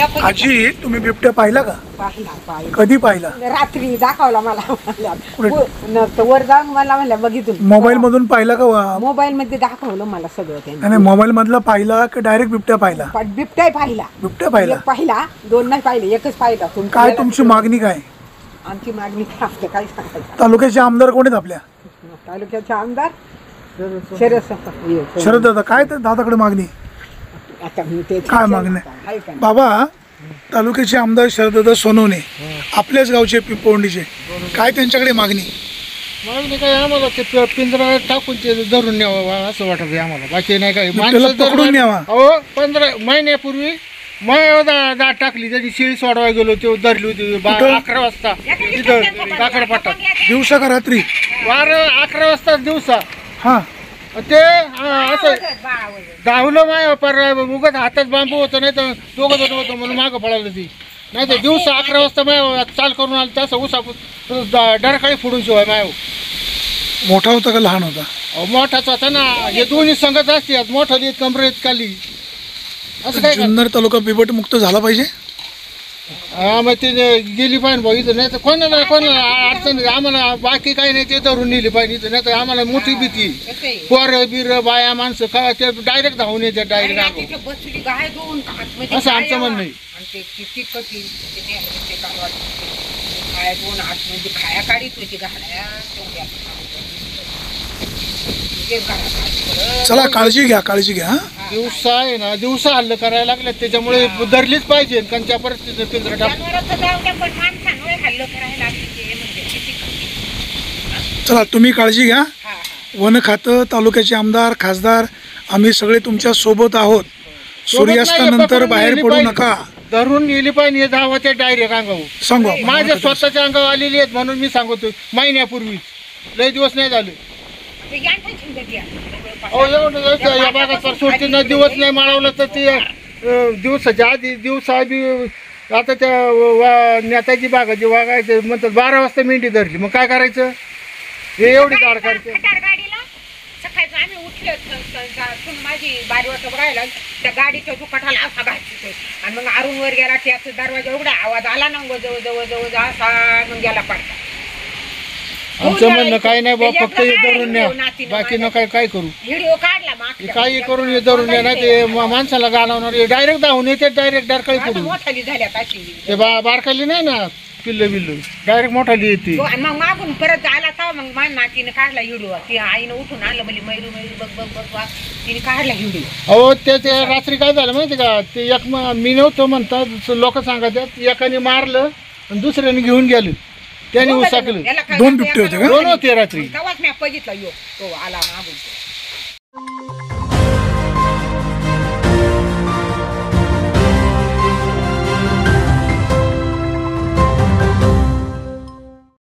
आजी तुम्ही बिबट्या पाहिला का? पाहिला कधी पाहिला? रात्री दाखवला मला वर जाऊन मला म्हणलं बघितलं मोबाईल मधून पाहिला का? मोबाईल मध्ये दाखवलं मला सगळं त्यांनी. आणि मोबाईल मधला पाहिला की डायरेक्ट बिबट्या पाहिला? बिबट्या पाहिला. बिबट्या पाहिला? एक पाहिला, दोन नाही पाहिले, एकच पाहिला. काय तुमची मागणी काय? आमची मागणी काय असते काय सांगायचं? तालुक्याचे आमदार कोण आहेत आपल्या? तालुक्याचे आमदार शरद दादा. काय तर दादाकडे मागणी काय मागणी? बाबा तालुक्याचे आमदार शरददादा सोनवणे आपल्याच गावचे पिंपवंडीचे, काय त्यांच्याकडे मागणी? मागणी काय आम्हाला ते पिंजरा टाकून ते धरून न्यावं असं वाटत आहे आम्हाला, बाकी नाही काय. त्याला पकडून न्यावा. अहो 15 महिन्यापूर्वी दाट टाकली, त्याची शेळी सोडवायला गेलो, ते धरली होती 11 वाजता तिथं काकडपाटात. दिवसा का रात्री? 11 वाजता दिवसा. हा ते असं धावलं माय पर उगत हातात बांबू होतं, नाही तर दोघं जण होतं म्हणून मागं पळालं ती. नाही तर दिवसा 11 वाजता माय चाल करून आलं, तसं उसापूस डरकाळी फोडून शिवाय माय. मोठा होता का लहान होता? मोठाच होता ना, हे दोन्ही संगत असतात, मोठा देत कमरेत खाली. असं काय जुन्नर तालुका बिबट मुक्त झाला पाहिजे. हा मग ते गेली पाहिजे भाऊ इथं, नाही तर कोणाला अडचण आम्हाला, बाकी काही नाही, ते धरून नेली पाहिजे इथं. नाही तर आम्हाला मोठी भीती, पोरं बिर बाया माणसं काय ते डायरेक्ट धावून येते डायरेक्ट. असं आमचं म्हणणं आहे. चला काळजी घ्या, काळजी घ्या. दिवसा आहे ना, दिवसा हल्लं करायला लागले, त्याच्यामुळे धरलीच पाहिजे. कारण त्या परिस्थितीत पिंजरा चला तुम्ही काळजी घ्या. वन खातं, तालुक्याचे आमदार, खासदार, आम्ही सगळे तुमच्या सोबत आहोत. सूर्यास्तानंतर बाहेर पडू नका. धरून गेली पाहिजे धावाच्या डायरेक्ट अंगावर. सांगू माझ्या स्वतःच्या अंगावर आलेली आहेत म्हणून मी सांगतो, महिन्यापूर्वी लय दिवस नाही झाले. या भागात सोडते ना, दिवस नाही माळवलं तर ते दिवसाच्या आधी दिवसा बी. आता त्या नेताजी बागाची वागायचे म्हणतात 12 वाजता मेंढी धरली, मग काय करायचं? हे एवढी दाड करते. सकाळचं आम्ही उठलो, माझी बारी वाजता बघायला त्या गाडीच्या दुकाठाला असा घातली, आणि मग आरून वर गेला, त्याचा दरवाजा उघडा, आवाज आला ना, जवळ जवळ जवळ जवळ असा मग गेला पडता. आमचं म्हणणं काही नाही बा, फक्त हे धरून न्या, बाकी न काय करू. व्हिडिओ काढला काही करून हे धरून न्या, नाही ते माणसाला घालवणार. डायरेक्ट धावून येते, डायरेक्ट डारकाळी पडून. मोठाली झाल्यात अशी ते बारकाली नाही ना, पिल्लू बिल्लू डायरेक्ट मोठाली येते. मग मागून परत आला तर मग माझ्या नातीने काढला व्हिडिओ. ती आईनं उठून आणलं, म्हणजे मैरू मैरू बघ बघ बघ, तिने काढला व्हिडिओ. अहो ते रात्री काय झालं माहिती का, ते एक मी नव्हतं म्हणतात लोक सांगतात, एकाने मारलं आणि दुसऱ्याने घेऊन गेलं, त्याने उसाकलं. 2 बिबटे होते का? 2 होते रात्री. तेव्हाच मी बघितला तो आला मागून.